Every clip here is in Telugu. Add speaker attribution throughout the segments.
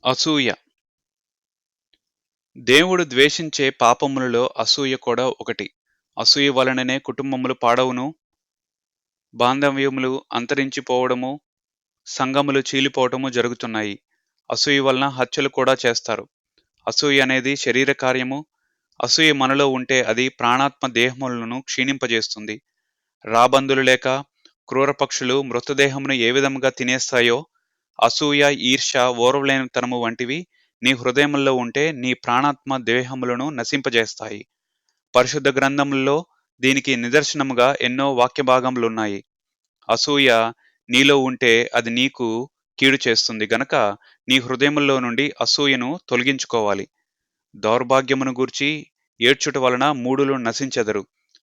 Speaker 1: అసూయ. దేవుడు ద్వేషించే పాపములలో అసూయ కూడా ఒకటి. అసూయ వలననే కుటుంబములు పాడవును, బాంధవ్యములు అంతరించిపోవడము, సంఘములు చీలిపోవటము జరుగుతున్నాయి. అసూయ వలన హత్యలు కూడా చేస్తారు. అసూయ అనేది శరీర కార్యము. అసూయ మనలో ఉంటే అది ప్రాణాత్మ దేహములను క్షీణింపజేస్తుంది. రాబందులు లేక క్రూర పక్షులు మృతదేహమును ఏ విధముగా తినేస్తాయో, అసూయ, ఈర్ష్య, ఓర్వలేనితనము వంటివి నీ హృదయముల్లో ఉంటే నీ ప్రాణాత్మ దేహములను నశింపజేస్తాయి. పరిశుద్ధ గ్రంథముల్లో దీనికి నిదర్శనముగా ఎన్నో వాక్య భాగములున్నాయి. అసూయ నీలో ఉంటే అది నీకు కీడు చేస్తుంది గనక నీ హృదయములో నుండి అసూయను తొలగించుకోవాలి. దౌర్భాగ్యమును గూర్చి ఏడ్చుట వలన మూఢులు నశించెదరు.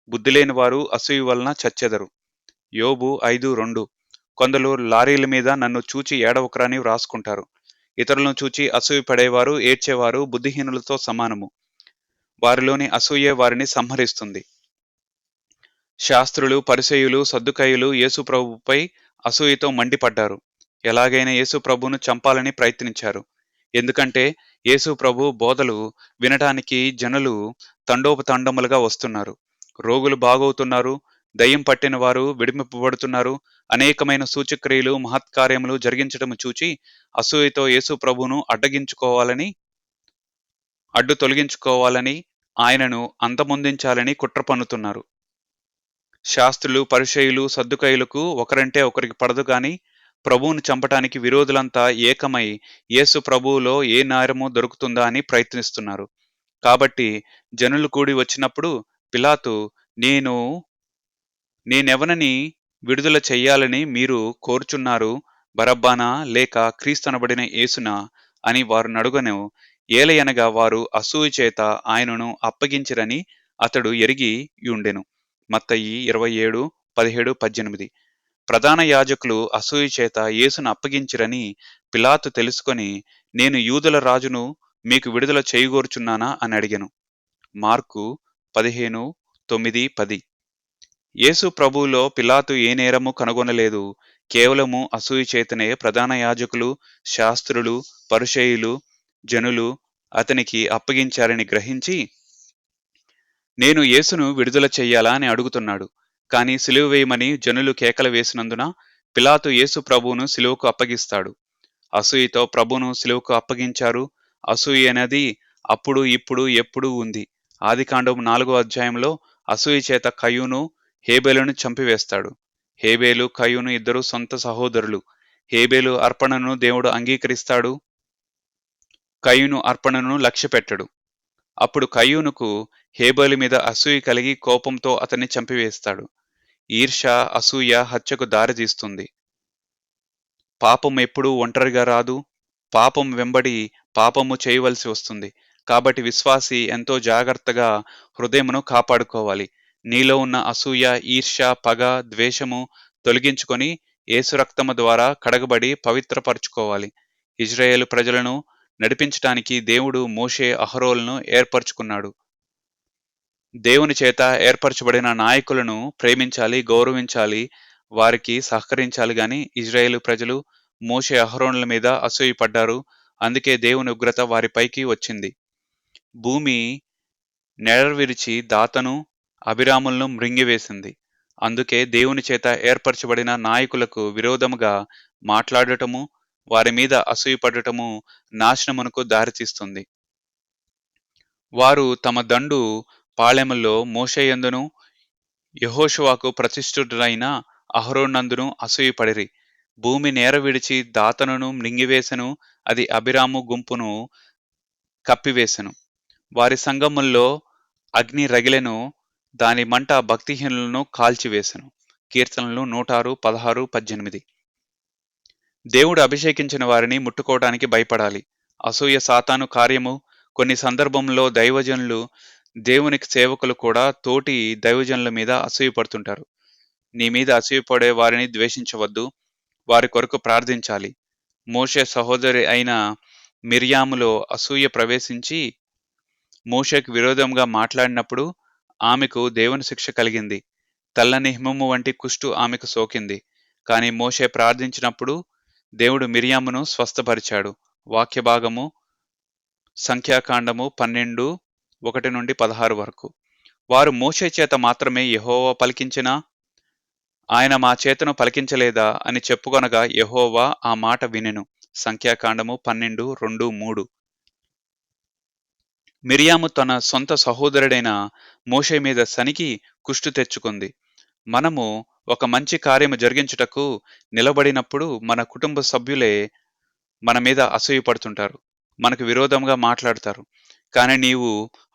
Speaker 1: బుద్ధిలేని వారు అసూయ వలన చచ్చెదరు. యోబు 5:2. కొందరు లారీల మీద నన్ను చూచి ఏడవకురా అని వ్రాసుకుంటారు. ఇతరులను చూచి అసూయ పడేవారు, ఏడ్చేవారు బుద్ధిహీనులతో సమానము. వారిలోని అసూయే వారిని సంహరిస్తుంది. శాస్త్రులు, పరిసయ్యులు, సద్దుకయ్యులు యేసు ప్రభువుపై అసూయతో మండిపడ్డారు. ఎలాగైనా యేసు ప్రభువును చంపాలని ప్రయత్నించారు. ఎందుకంటే యేసు ప్రభు బోధలు వినటానికి జనులు తండోపతండములుగా వస్తున్నారు. రోగులు బాగవుతున్నారు, దయ్యం పట్టిన వారు విడిపింపబడుతున్నారు, అనేకమైన సూచక్రియలు, మహత్కార్యములు జరిగించటము చూచి అసూయతో యేసు ప్రభువును అడ్డు తొలగించుకోవాలని, ఆయనను అంతమొందించాలని కుట్ర పన్నుతున్నారు. శాస్త్రులు, పరిసయ్యులు, సద్దుకయ్యులకు ఒకరంటే ఒకరికి పడదు గాని, ప్రభువును చంపటానికి విరోధులంతా ఏకమై యేసు ప్రభువులో ఏ నేరము దొరుకుతుందా అని ప్రయత్నిస్తున్నారు. కాబట్టి జనులు కూడి వచ్చినప్పుడు పిలాతు, నేనెవనిని విడుదల చెయ్యాలని మీరు కోరుచున్నారు? బరబ్బనా లేక క్రీస్తనబడిన యేసునా అని వారు నడుగను. ఏలయనగా వారు అసూయ చేత ఆయనను అప్పగించిరని అతడు ఎరిగి యుండెను. మత్తయి 27:17-18. ప్రధాన యాజకులు అసూయ చేత యేసును అప్పగించిరని పిలాతు తెలుసుకొని, నేను యూదుల రాజును మీకు విడుదల చేయగోరుచున్నానా అని అడిగెను. మార్కు 15:9-10. యేసు ప్రభువులో పిలాతు ఏ నేరము కనుగొనలేదు. కేవలము అసూయ చేతనే ప్రధాన యాజకులు, శాస్త్రులు, పరిసయ్యులు, జనులు అతనికి అప్పగించారని గ్రహించి, నేను యేసును విడుదల చెయ్యాలా అని అడుగుతున్నాడు. కాని సిలువ వేయమని జనులు కేకలు వేసినందున పిలాతు యేసు ప్రభువును సిలువకు అప్పగిస్తాడు. అసూయతో ప్రభువును సిలువకు అప్పగించారు. అసూయ అనేది అప్పుడు, ఇప్పుడు, ఎప్పుడూ ఉంది. ఆదికాండం 4వ అధ్యాయంలో అసూయ చేత కయీను, హేబెలును చంపివేస్తాడు. హేబెలు, కయీను ఇద్దరు సొంత సహోదరులు. హేబెలు అర్పణను దేవుడు అంగీకరిస్తాడు. కయీను అర్పణను లక్ష్యపెట్టడు. అప్పుడు కయీనుకు హేబెలు మీద అసూయ కలిగి కోపంతో అతన్ని చంపివేస్తాడు. ఈర్ష్య, అసూయ హత్యకు దారితీస్తుంది. పాపం ఎప్పుడూ ఒంటరిగా రాదు. పాపం వెంబడి పాపము చేయవలసి వస్తుంది. కాబట్టి విశ్వాసి ఎంతో జాగ్రత్తగా హృదయమును కాపాడుకోవాలి. నీలో ఉన్న అసూయ, ఈర్ష్య, పగ, ద్వేషము తొలగించుకొని యేసు రక్తము ద్వారా కడగబడి పవిత్రపరచుకోవాలి. ఇజ్రాయేలు ప్రజలను నడిపించటానికి దేవుడు మోషే, అహరోనులను ఏర్పరచుకున్నాడు. దేవుని చేత ఏర్పరచబడిన నాయకులను ప్రేమించాలి, గౌరవించాలి, వారికి సహకరించాలి గాని ఇజ్రాయేలు ప్రజలు మోషే, అహరోనుల మీద అసూయపడ్డారు. అందుకే దేవుని ఉగ్రత వారిపైకి వచ్చింది. భూమి నెరవిరిచి దాతను, అభిరాములను మృంగివేసింది. అందుకే దేవుని చేత ఏర్పరచబడిన నాయకులకు విరోధముగా మాట్లాడటము, వారి మీద అసూయపడటము నాశనమునకు దారితీస్తుంది. వారు తమ దండు పాళెములో మోషేయందును, యెహోషువకు ప్రతిష్ఠితుడైన అహరోనందును అసూయపడిరి. భూమి నేర విడిచి దాతనును మృంగివేసెను, అది అభిరాము గుంపును కప్పివేసెను. వారి సంగముల్లో అగ్ని రగిలెను, దాని మంట భక్తిహీనులను కాల్చివేసెను. కీర్తనలు 106:16-18. దేవుడు అభిషేకించిన వారిని ముట్టుకోవడానికి భయపడాలి. అసూయ సాతాను కార్యము. కొన్ని సందర్భంలో దైవజనులు, దేవునికి సేవకులు కూడా తోటి దైవజనుల మీద అసూయపడుతుంటారు. నీ మీద అసూయపడే వారిని ద్వేషించవద్దు. వారి కొరకు ప్రార్థించాలి. మోషే సహోదరి అయిన మిర్యాములో అసూయ ప్రవేశించి మోషేకు విరోధంగా మాట్లాడినప్పుడు ఆమెకు దేవుని శిక్ష కలిగింది. తెల్లని హిమము వంటి కుష్టు ఆమెకు సోకింది. కాని మోషే ప్రార్థించినప్పుడు దేవుడు మిర్యామును స్వస్థపరిచాడు. వాక్య భాగము సంఖ్యాకాండము 12:1-16 వరకు. వారు మోషే చేత మాత్రమే యెహోవా పలికించినా ఆయన మా చేతను పలికించలేదా అని చెప్పుకొనగా యెహోవా ఆ మాట వినెను. సంఖ్యాకాండము 12:2-3. మిరియాము తన సొంత సహోదరుడైన మోషే మీద సనికి కుష్టు తెచ్చుకుంది. మనము ఒక మంచి కార్యము జరిగించుటకు నిలబడినప్పుడు మన కుటుంబ సభ్యులే మన మీద అసూయపడుతుంటారు. మనకు విరోధంగా మాట్లాడతారు. కానీ నీవు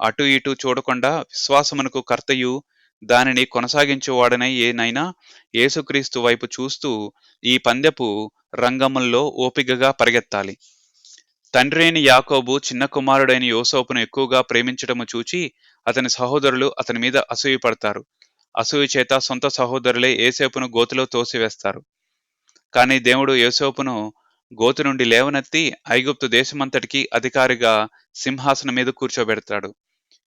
Speaker 1: అటు ఇటు చూడకుండా విశ్వాసమునకు కర్తయు దానిని కొనసాగించువాడనై ఏనైనా యేసుక్రీస్తు వైపు చూస్తూ ఈ పందెపు రంగముల్లో ఓపికగా పరిగెత్తాలి. తండ్రి అయిన యాకోబు చిన్న కుమారుడైన యోసేపును ఎక్కువగా ప్రేమించటము చూచి అతని సహోదరులు అతని మీద అసూయపడతారు. అసూయ చేత సొంత సహోదరులే యోసేపును గోతిలో తోసివేస్తారు. కానీ దేవుడు యోసేపును గోతి నుండి లేవనెత్తి ఐగుప్తు దేశమంతటికి అధికారిగా సింహాసనం మీద కూర్చోబెడతాడు.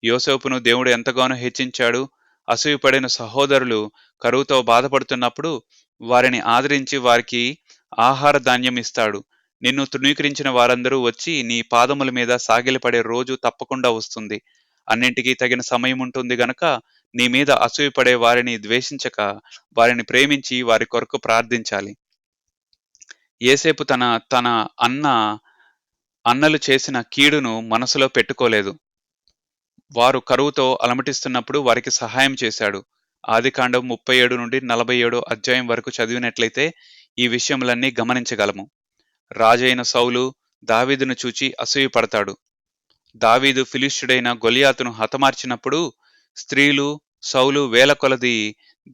Speaker 1: యోసేపును దేవుడు ఎంతగానో హెచ్చించాడు. అసూయపడిన సహోదరులు కరువుతో బాధపడుతున్నప్పుడు వారిని ఆదరించి వారికి ఆహార ధాన్యం ఇస్తాడు. నిన్ను తృణీకరించిన వారందరూ వచ్చి నీ పాదముల మీద సాగిలపడే రోజు తప్పకుండా వస్తుంది. అన్నింటికీ తగిన సమయం ఉంటుంది గనక నీ మీద అసూయపడే వారిని ద్వేషించక వారిని ప్రేమించి వారి కొరకు ప్రార్థించాలి. యోసేపు తన తన అన్నలు చేసిన కీడును మనసులో పెట్టుకోలేదు. వారు కరువుతో అలమటిస్తున్నప్పుడు వారికి సహాయం చేశాడు. ఆదికాండం 37-47 అధ్యాయం వరకు చదివినట్లయితే ఈ విషయములన్నీ గమనించగలము. రాజైన సౌలు దావీదును చూచి అసూయపడతాడు. దావీదు ఫిలిష్తుడైన గొలియాతును హతమార్చినప్పుడు స్త్రీలు సౌలు వేల కొలది,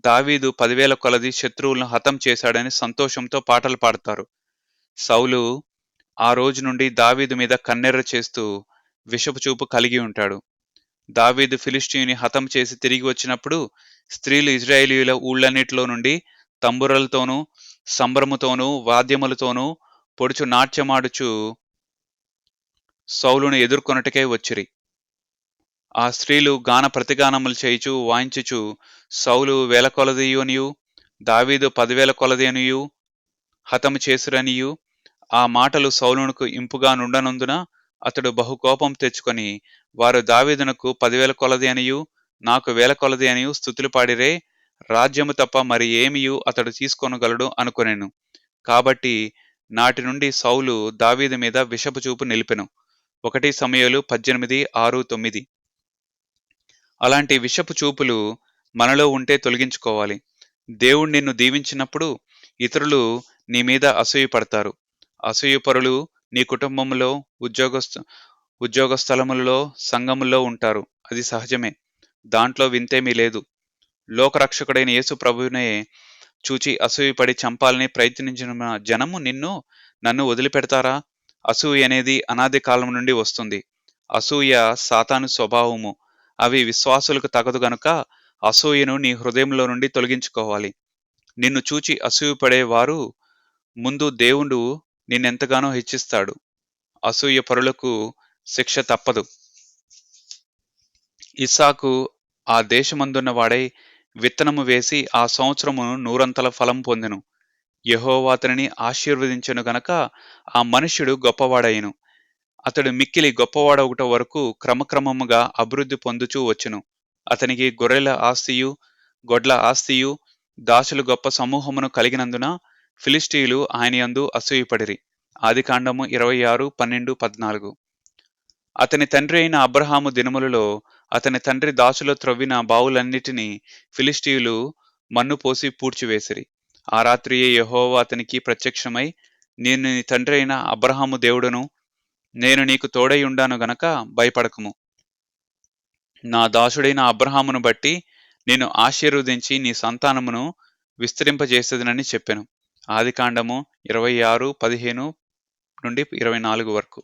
Speaker 1: దావీదు 10,000 కొలది శత్రువులను హతం చేశాడని సంతోషంతో పాటలు పాడతారు. సౌలు ఆ రోజు నుండి దావీదు మీద కన్నెర్ర చేస్తూ విషపు చూపు కలిగి ఉంటాడు. దావీదు ఫిలిష్తీయుని హతం చేసి తిరిగి వచ్చినప్పుడు స్త్రీలు ఇజ్రాయేలీయుల ఊళ్ళన్నిటిలో నుండి తంబురలతోనూ సంభ్రముతోనూ వాద్యములతోనూ పొడుచు నాట్యమాడుచు సౌలును ఎదుర్కొనుటకై వచ్చిరి. ఆ స్త్రీలు గాన ప్రతిగానములు చేయుచు వాయించుచు సౌలు వేల కొలదియనియు దావీదు 10,000 కొలది అనియు హతము చేసురనియు ఆ మాటలు సౌలునకు ఇంపుగా నుండనందున అతడు బహుకోపం తెచ్చుకొని వారు దావీదునకు 10,000 కొలది అనియు నాకు 1,000 కొలది అనియు స్తుతులు పాడిరే, రాజ్యము తప్ప మరి ఏమియు అతడు తీసుకొనగలడు అనుకొనెను. కాబట్టి నాటి నుండి సౌలు దావీదు మీద విషపు చూపు నిలిపెను. 1 సమూయేలు 18:6-9. అలాంటి విషపు చూపులు మనలో ఉంటే తొలగించుకోవాలి. దేవుడు నిన్ను దీవించినప్పుడు ఇతరులు నీ మీద అసూయపడతారు. అసూయపరులు నీ కుటుంబంలో, ఉద్యోగ స్థలములలో, సంఘములో ఉంటారు. అది సహజమే. దాంట్లో వింతేమీ లేదు. లోకరక్షకుడైన యేసు ప్రభువునే చూచి అసూయపడి చంపాలని ప్రయత్నించిన జనము నన్ను వదిలిపెడతారా? అసూయ అనేది అనాది కాలం నుండి వస్తుంది. అసూయ సాతాను స్వభావము. అవి విశ్వాసులకు తగదు గనుక అసూయను నీ హృదయంలో నుండి తొలగించుకోవాలి. నిన్ను చూచి అసూయపడే వారు ముందు దేవుడు నిన్నెంతగానో హెచ్చిస్తాడు. అసూయ పరులకు శిక్ష తప్పదు. ఇస్సాకు ఆ దేశమందున్న వాడై విత్తనము వేసి ఆ సంవత్సరము 100 ఫలం పొందెను. యెహోవా అతనిని ఆశీర్వదించెను గనక ఆ మనుష్యుడు గొప్పవాడైను. అతడు మిక్కిలి గొప్పవాడొకట వరకు క్రమక్రమముగా అభివృద్ధి పొందుచూ వచ్చెను. అతనికి గొర్రెల ఆస్తియు, గొడ్ల ఆస్తియు, దాసులు గొప్ప సమూహమును కలిగినందున ఫిలిష్తీయులు ఆయన యందు అసూయపడిరి. ఆదికాండము 26:12-14. అతని తండ్రి అయిన అబ్రహాము దినములలో అతని తండ్రి దాసులు త్రవ్విన బావులన్నిటినీ ఫిలిష్తీయులు మన్ను పోసి పూడ్చివేసిరి. ఆ రాత్రియే యెహోవా అతనికి ప్రత్యక్షమై, నేను నీ తండ్రి అయిన అబ్రహాము దేవుడను, నేను నీకు తోడై ఉండాను గనక భయపడకుము. నా దాసుడైన అబ్రహామును బట్టి నేను ఆశీర్వదించి నీ సంతానమును విస్తరింపజేసేదనని చెప్పెను. ఆదికాండము 26:15-24 వరకు.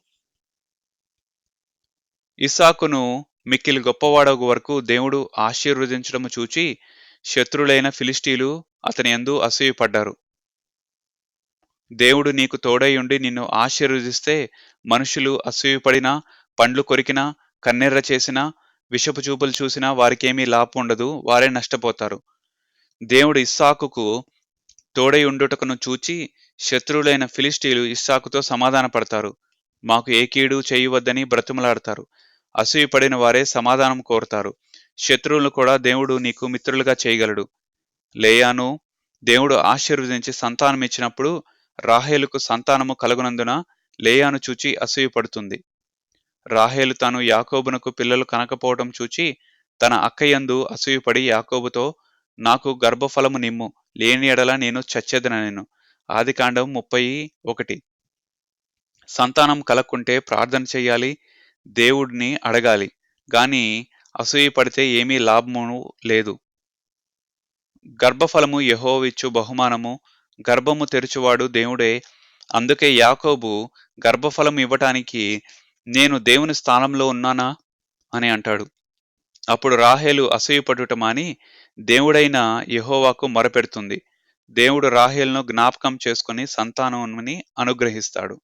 Speaker 1: ఇస్సాకును మిక్కిలి గొప్పవాడగు వరకు దేవుడు ఆశీర్వదించడము చూచి శత్రులైన ఫిలిష్తీయులు అతని యందు అసూయపడ్డారు. దేవుడు నీకు తోడై ఉండి నిన్ను ఆశీర్వదిస్తే మనుషులు అసూయపడినా, పండ్లు కొరికినా, కన్నెర్ర చేసినా, విషపు చూపులు చూసినా వారికేమీ లాభం ఉండదు. వారే నష్టపోతారు. దేవుడు ఇస్సాకుకు తోడై ఉండుటకును చూచి శత్రువులైన ఫిలిష్తీయులు ఇస్సాకుతో సమాధాన పడతారు. మాకు ఏ కీడు చేయవద్దని బ్రతిమలాడతారు. అసూయపడిన వారే సమాధానం కోరుతారు. శత్రువులను కూడా దేవుడు నీకు మిత్రులుగా చేయగలడు. లేయాను దేవుడు ఆశీర్వదించి సంతానమిచ్చినప్పుడు రాహేలుకు సంతానము కలుగునందున లేయాను చూచి అసూయపడుతుంది. రాహేలు తాను యాకోబునకు పిల్లలు కనకపోవటం చూచి తన అక్కయందు అసూయపడి యాకోబుతో, నాకు గర్భఫలము నిమ్ము, లేని ఎడల నేను చచ్చెదనెను. ఆదికాండం 31. సంతానం కలక్కుంటే ప్రార్థన చెయ్యాలి, దేవుడిని అడగాలి. గాని అసూయపడితే ఏమీ లాభము లేదు. గర్భఫలము యెహోవా ఇచ్చు బహుమానము, గర్భము తెరుచువాడు దేవుడే. అందుకే యాకోబు గర్భఫలం ఇవ్వటానికి నేను దేవుని స్థానంలో ఉన్నానా అని అంటాడు. అప్పుడు రాహేలు అసూయపడుట మాని దేవుడైన యెహోవాకు మొరపెడుతుంది. దేవుడు రాహేలును జ్ఞాపకం చేసుకుని సంతానముని అనుగ్రహిస్తాడు.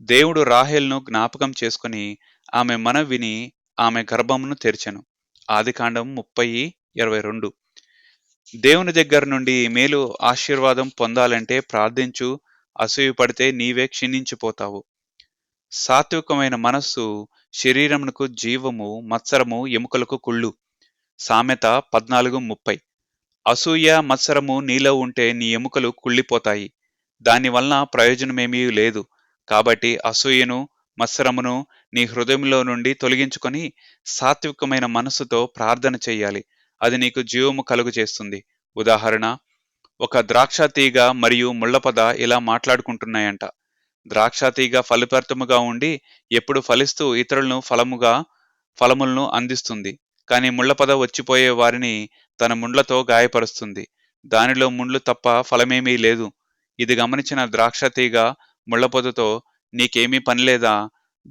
Speaker 1: దేవుడు రాహేలును జ్ఞాపకం చేసుకుని ఆమె మనవి విని ఆమె గర్భమును తెరిచెను. ఆదికాండం 30:22. దేవుని దగ్గర నుండి మేలు ఆశీర్వాదం పొందాలంటే ప్రార్థించు. అసూయపడితే నీవే క్షీణించిపోతావు. సాత్వికమైన మనస్సు శరీరమునకు జీవము, మత్సరము ఎముకలకు కుళ్ళు. సామెత 14:30. అసూయ, మత్సరము నీలో ఉంటే నీ ఎముకలు కుళ్ళిపోతాయి. దానివలన ప్రయోజనమేమీ లేదు. కాబట్టి అసూయను, మత్సరమును నీ హృదయంలో నుండి తొలగించుకొని సాత్వికమైన మనస్సుతో ప్రార్థన చెయ్యాలి. అది నీకు జీవము కలుగజేస్తుంది. ఉదాహరణ, ఒక ద్రాక్ష తీగ మరియు ముళ్ళపొద ఇలా మాట్లాడుకుంటున్నాయంట. ద్రాక్ష తీగ ఫలభరితముగా ఉండి ఎప్పుడు ఫలిస్తూ ఇతరులను ఫలములను అందిస్తుంది. కానీ ముళ్ళపొద వచ్చిపోయే వారిని తన ముండ్లతో గాయపరుస్తుంది. దానిలో ముండ్లు తప్ప ఫలమేమీ లేదు. ఇది గమనించిన ద్రాక్ష తీగ ముళ్ళపొదతో, నీకేమీ పనిలేదా?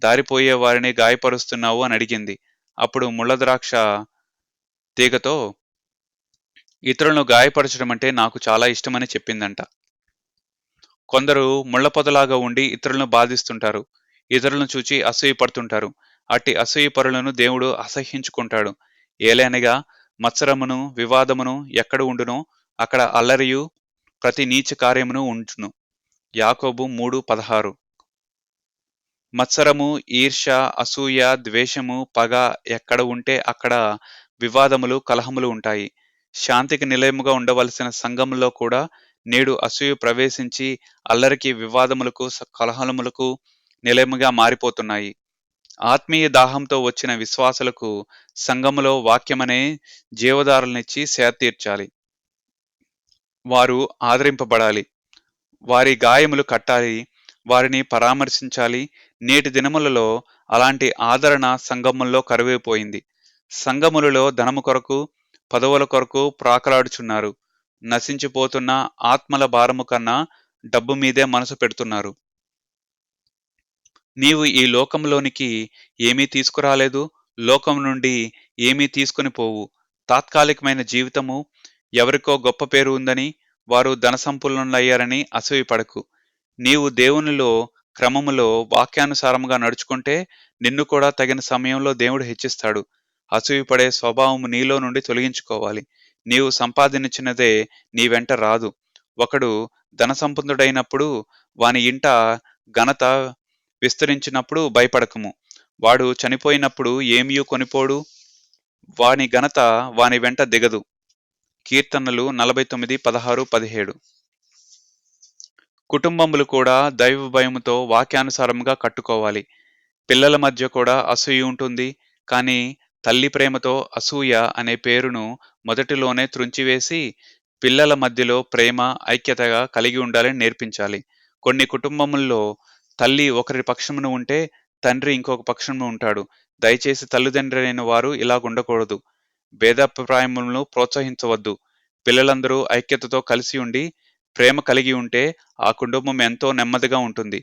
Speaker 1: దారిపోయే వారిని గాయపరుస్తున్నావు అని అడిగింది. అప్పుడు ముళ్ళ ద్రాక్ష తీగతో, ఇతరులను గాయపరచడం అంటే నాకు చాలా ఇష్టమని చెప్పిందంట. కొందరు ముళ్ళపొదలాగా ఉండి ఇతరులను బాధిస్తుంటారు. ఇతరులను చూచి అసూయపడుతుంటారు. అట్టి అసూయపరులను దేవుడు అసహ్యించుకుంటాడు. ఏలైనగా మత్సరమును, వివాదమును ఎక్కడ ఉండునో అక్కడ అల్లరియు ప్రతి నీచ కార్యమును ఉంచును. యాకోబు 3:16. మత్సరము, ఈర్ష్య, అసూయ, ద్వేషము, పగ ఎక్కడ ఉంటే అక్కడ వివాదములు, కలహములు ఉంటాయి. శాంతికి నిలయముగా ఉండవలసిన సంఘములో కూడా నేడు అసూయ ప్రవేశించి అల్లరికి, వివాదములకు, కలహములకు నిలయముగా మారిపోతున్నాయి. ఆత్మీయ దాహంతో వచ్చిన విశ్వాసులకు సంఘములో వాక్యమనే జీవధారలనిచ్చి సేద తీర్చాలి. వారు ఆదరింపబడాలి. వారి గాయములు కట్టాలి. వారిని పరామర్శించాలి. నేటి దినములలో అలాంటి ఆదరణ సంఘముల్లో కరువైపోయింది. సంఘములలో ధనము కొరకు, పదవుల కొరకు ప్రాకులాడుచున్నారు. నశించిపోతున్న ఆత్మల భారము కన్నా డబ్బు మీదే మనసు పెడుతున్నారు. నీవు ఈ లోకంలోనికి ఏమీ తీసుకురాలేదు, లోకం నుండి ఏమీ తీసుకొని పోవు. తాత్కాలికమైన జీవితము, ఎవరికో గొప్ప పేరు ఉందని, వారు ధనసంపన్నులయ్యారని అసూయపడకు. నీవు దేవునిలో క్రమములో వాక్యానుసారముగా నడుచుకుంటే నిన్ను కూడా తగిన సమయంలో దేవుడు హెచ్చిస్తాడు. అసూయపడే స్వభావము నీలో నుండి తొలగించుకోవాలి. నీవు సంపాదించినదే నీ వెంట రాదు. ఒకడు ధనసంపన్నుడైనప్పుడు వాని ఇంట ఘనత విస్తరించినప్పుడు భయపడకము. వాడు చనిపోయినప్పుడు ఏమియూ కొనిపోడు, వాని ఘనత వాని వెంట దిగదు. కీర్తనలు 49:16-17. కుటుంబములు కూడా దైవ భయముతో వాక్యానుసారముగా కట్టుకోవాలి. పిల్లల మధ్య కూడా అసూయ ఉంటుంది. కానీ తల్లి ప్రేమతో అసూయ అనే పేరును మొదటిలోనే త్రుంచివేసి పిల్లల మధ్యలో ప్రేమ, ఐక్యతగా కలిగి ఉండాలని నేర్పించాలి. కొన్ని కుటుంబముల్లో తల్లి ఒకరి పక్షమున ఉంటే తండ్రి ఇంకొక పక్షమున ఉంటాడు. దయచేసి తల్లిదండ్రులైన వారు ఇలాగుండకూడదు. భేదాభిప్రాయములను ప్రోత్సహించవద్దు. పిల్లలందరూ ఐక్యతతో కలిసి ఉండి ప్రేమ కలిగి ఉంటే ఆ కుటుంబం ఎంతో నెమ్మదిగా ఉంటుంది.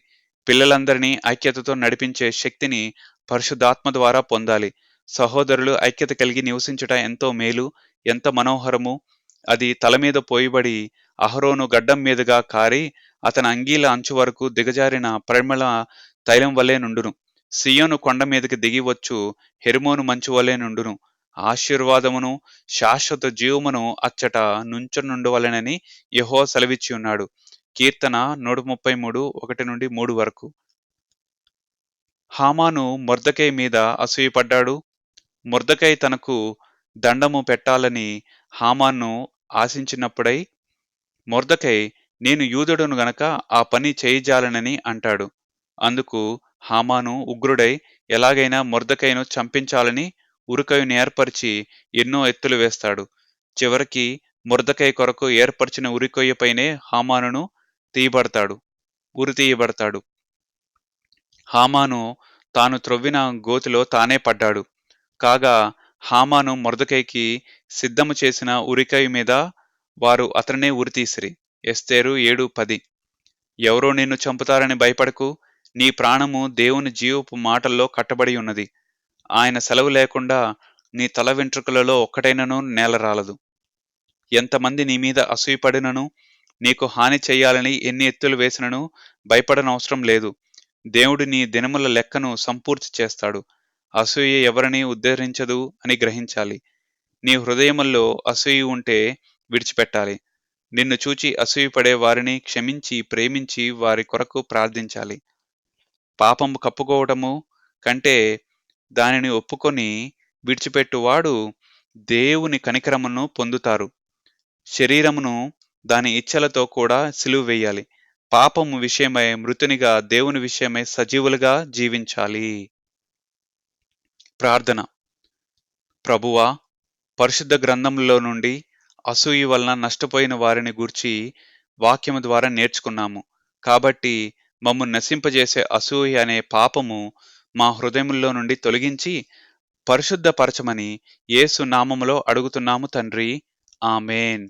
Speaker 1: పిల్లలందరినీ ఐక్యతతో నడిపించే శక్తిని పరిశుద్ధాత్మ ద్వారా పొందాలి. సహోదరులు ఐక్యత కలిగి నివసించుట ఎంతో మేలు, ఎంత మనోహరము. అది తల మీద పోయిబడి అహరోను గడ్డం మీదుగా కారి అతని అంగీల అంచు వరకు దిగజారిన పరిమళ తైలం వలె నుండును. సియోను కొండ మీదకి దిగివచ్చు హెర్మోను మంచు వలె నుండును. ఆశీర్వాదమును, శాశ్వత జీవమును అచ్చట నుంచనుండవలెనని యెహోవా సెలవిచ్చి ఉన్నాడు. కీర్తన 133:1-3 వరకు. హామాను మొర్దెకై మీద అసూయపడ్డాడు. మొర్దెకై తనకు దండము పెట్టాలని హామాను ఆశించినప్పుడై మొర్దెకై నేను యూదుడను గనక ఆ పని చేయజాలనని అంటాడు. అందుకు హామాను ఉగ్రుడై ఎలాగైనా మొర్దెకైను చంపించాలని ఉరికయ్యుని ఏర్పరిచి ఎన్నో ఎత్తులు వేస్తాడు. చివరికి మొర్దెకై కొరకు ఏర్పరిచిన ఉరికొయ్యపైనే హామానును ఉరి తీయబడతాడు. హామాను తాను త్రవ్విన గోతిలో తానే పడ్డాడు. కాగా హామాను మొర్దెకైకి సిద్ధము చేసిన ఉరికయ్య మీద వారు అతనినే ఉరితీసిరి. ఎస్తేరు 7:10 ఎవరో నిన్ను చంపుతారని భయపడకు, నీ ప్రాణము దేవుని జీవపు మాటల్లో కట్టబడి ఉన్నది. ఆయన సెలవు లేకుండా నీ తల వెంట్రుకలలో ఒక్కటైనను నేలరాలదు. ఎంతమంది నీ మీద అసూయపడినను, నీకు హాని చెయ్యాలని ఎన్ని ఎత్తులు వేసినను భయపడనవసరం లేదు. దేవుడు నీ దినముల లెక్కను సంపూర్తి చేస్తాడు. అసూయ ఎవరిని ఉద్ధరించదు అని గ్రహించాలి. నీ హృదయముల్లో అసూయ ఉంటే విడిచిపెట్టాలి. నిన్ను చూచి అసూయపడే వారిని క్షమించి, ప్రేమించి వారి కొరకు ప్రార్థించాలి. పాపము కప్పుకోవటము కంటే దానిని ఒప్పుకొని విడిచిపెట్టువాడు దేవుని కనికరమును పొందుతారు. శరీరమును దాని ఇచ్చలతో కూడా సిలువ వేయాలి. పాపము విషయమై మృతునిగా, దేవుని విషయమై సజీవులుగా జీవించాలి. ప్రార్థన. ప్రభువా, పరిశుద్ధ గ్రంథములో నుండి అసూయ వలన నష్టపోయిన వారిని గూర్చి వాక్యము ద్వారా నేర్చుకున్నాము. కాబట్టి మమ్ము నశింపజేసే అసూయ అనే పాపము మా హృదయములో నుండి తొలగించి పరిశుద్ధపరచమని యేసు నామములో అడుగుతున్నాము తండ్రి. ఆమేన్.